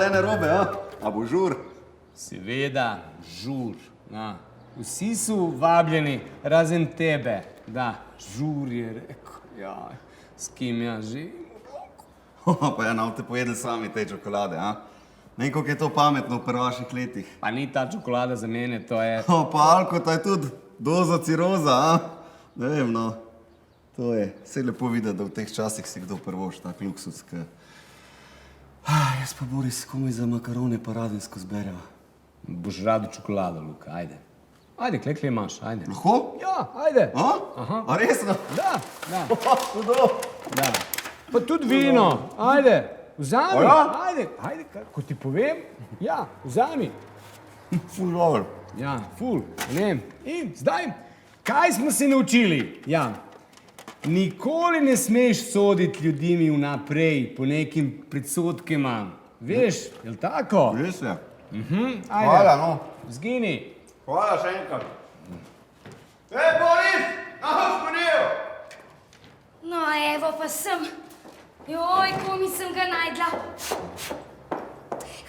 le narobe, a? A bo žur? Seveda, žur. Vsi so vabljeni, razen tebe. Da, žur je rekel. Ja, s kim jaz živim? Pa ja, nam te pojedli sami te čokolade, a? Ne vem, koliko je to pametno v prvaših letih. Pa ni ta čokolada za mene, to je... Pa Alko, to je tudi doza ciroza, a? Ne vem, no. To je vse lepo videti, da v teh časih si kdo prvoš tak luksus, ki... Jaz pa, Boris, komaj za makarone pa radensko zbereva. Boš rado čokolado, Luka, ajde. Ajde, klekle imaš, ajde. Lahko? Ja, ajde. A? A resno? Da, da. Hudo. Da. Pa tudi vino, ajde, vzami, ajde, ko ti povem, ja, vzami. Ful dobro. Ja, ful, ne vem. In zdaj, kaj smo se naučili? Ja, nikoli ne smeš soditi ljudmi vnaprej po nekim predsodkima. Veš, je li tako? Res je. Ajde. Hvala, no. Zgini. Hvala še enkrat. Boris, aho, skonil! No, evo pa sem. Joj, komi sem ga najdla.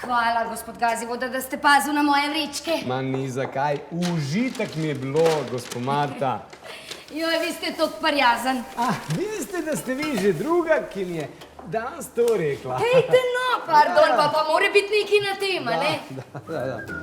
Hvala, gospod Gazivoda, da ste pazil na moje vrečke. Ma ni zakaj. Užitek mi je bilo, gospod Marta. Joj, vi ste toliko prijazan. Videli ste, da ste vi že druga, ki mi je danes to rekla. Hejte no, pardon, pa mora biti nekaj na tema, ne? Da.